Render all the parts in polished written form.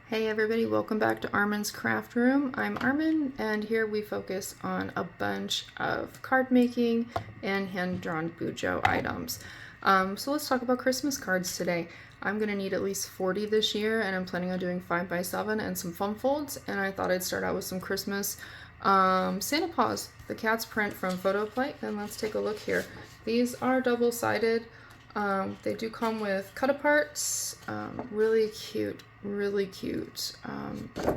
Hey everybody, welcome back to Armen's Craft Room. I'm Armen, and here we focus on a bunch of card making and hand-drawn bujo items. So let's talk about Christmas cards today. I'm going to need at least 40 this year, and I'm planning on doing 5x7 and some foam folds, and I thought I'd start out with some Christmas Santa Paws, the cat's print from Photoplay, and let's take a look here. These are double-sided. They do come with cut-aparts, really cute, really cute.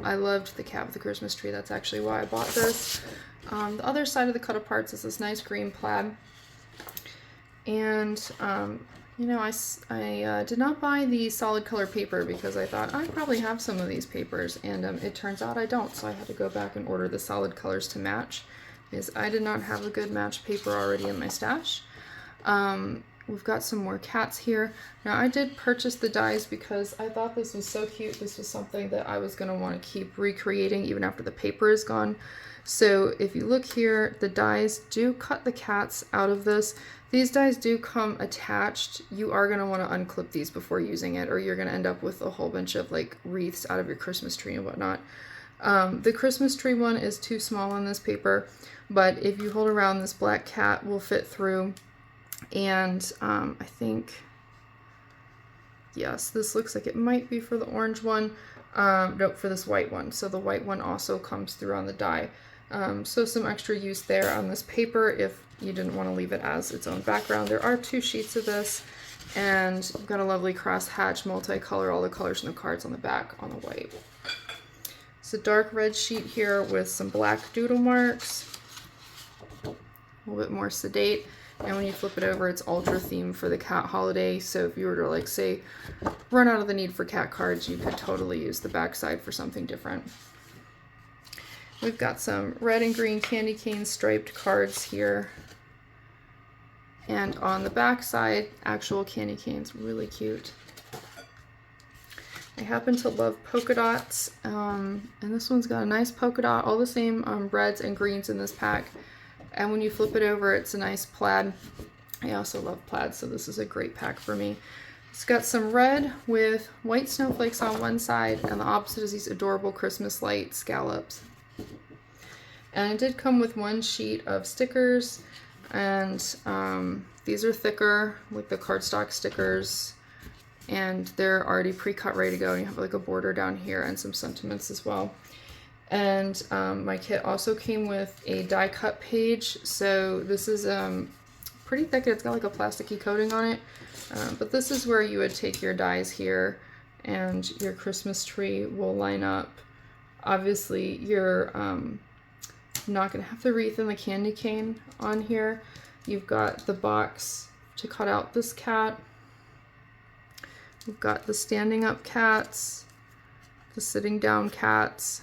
I loved the cat with the Christmas tree. That's actually why I bought this. The other side of the cut-aparts is this nice green plaid. And, you know, I did not buy the solid color paper because I thought I probably have some of these papers, and it turns out I don't, so I had to go back and order the solid colors to match, because I did not have a good match paper already in my stash. We've got some more cats here. Now I did purchase the dies because I thought this was so cute. This was something that I was going to want to keep recreating even after the paper is gone. So if you look here, the dies do cut the cats out of this. These dies do come attached. You are going to want to unclip these before using it, or you're going to end up with a whole bunch of like wreaths out of your Christmas tree and whatnot. The Christmas tree one is too small on this paper, but if you hold around, this black cat will fit through. And I think, yes, this looks like it might be for the orange one. Nope, for this white one. So the white one also comes through on the die. So some extra use there on this paper if you didn't want to leave it as its own background. There are 2 sheets of this, and I've got a lovely cross-hatch multicolor, all the colors in the cards on the back on the white. It's a dark red sheet here with some black doodle marks, a little bit more sedate. And when you flip it over, it's ultra themed for the cat holiday. So if you were to, like, say, run out of the need for cat cards, you could totally use the backside for something different. We've got some red and green candy cane striped cards here. And on the backside, actual candy canes, really cute. I happen to love polka dots. And this one's got a nice polka dot, all the same reds and greens in this pack. And when you flip it over, it's a nice plaid. I also love plaid, so this is a great pack for me. It's got some red with white snowflakes on one side, and the opposite is these adorable Christmas light scallops. And it did come with 1 sheet of stickers, and these are thicker, like the cardstock stickers, and they're already pre-cut, ready to go, and you have like a border down here and some sentiments as well. And my kit also came with a die cut page, so this is pretty thick. It's got like a plasticky coating on it, but this is where you would take your dies here, and your Christmas tree will line up. Obviously, you're not going to have the wreath and the candy cane on here. You've got the box to cut out this cat. You've got the standing up cats, the sitting down cats.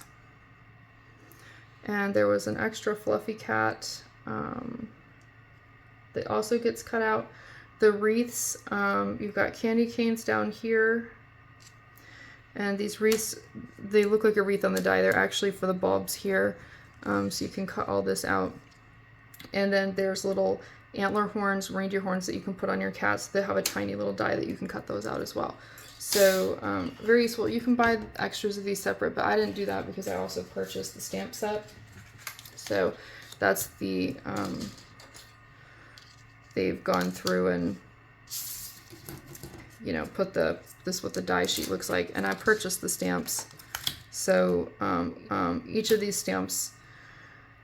And there was an extra fluffy cat that also gets cut out. The wreaths, you've got candy canes down here. And these wreaths, they look like a wreath on the die. They're actually for the bulbs here. So you can cut all this out. And then there's little antler horns, reindeer horns that you can put on your cats. They have a tiny little die that you can cut those out as well. So very useful. You can buy extras of these separate, but I didn't do that because I also purchased the stamp set. So that's the, they've gone through and, you know, put this is what the die sheet looks like. And I purchased the stamps. So each of these stamps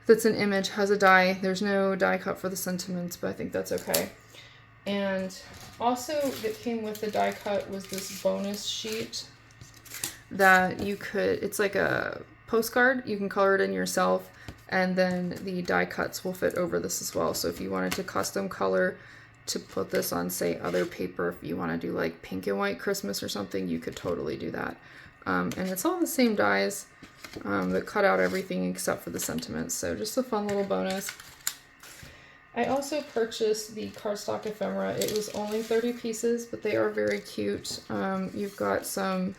that's an image has a die. There's no die cut for the sentiments, but I think that's okay. And also that came with the die cut was this bonus sheet that you could, it's like a postcard, you can color it in yourself, and then the die cuts will fit over this as well. So if you wanted to custom color to put this on, say, other paper, if you want to do like pink and white Christmas or something, you could totally do that. And it's all the same dies that cut out everything except for the sentiments, so just a fun little bonus. I also purchased the cardstock ephemera. It was only 30 pieces, but they are very cute. You've got some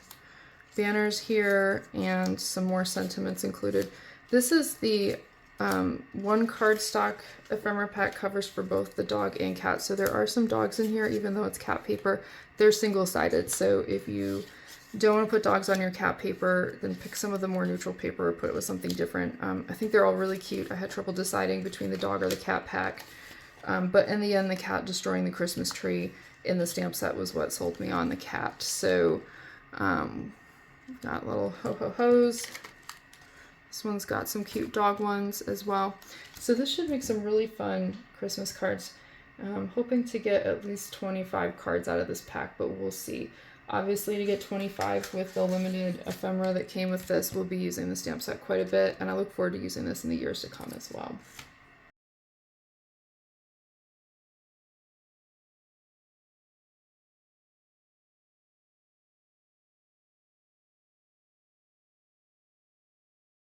banners here and some more sentiments included. This is the 1 cardstock ephemera pack, covers for both the dog and cat. So there are some dogs in here, even though it's cat paper. They're single-sided, so if you don't want to put dogs on your cat paper, then pick some of the more neutral paper or put it with something different. I think they're all really cute. I had trouble deciding between the dog or the cat pack. But in the end, the cat destroying the Christmas tree in the stamp set was what sold me on the cat. So, got little ho-ho-hos. This one's got some cute dog ones as well. So this should make some really fun Christmas cards. I'm hoping to get at least 25 cards out of this pack, but we'll see. Obviously, to get 25 with the limited ephemera that came with this, we'll be using the stamp set quite a bit, and I look forward to using this in the years to come as well.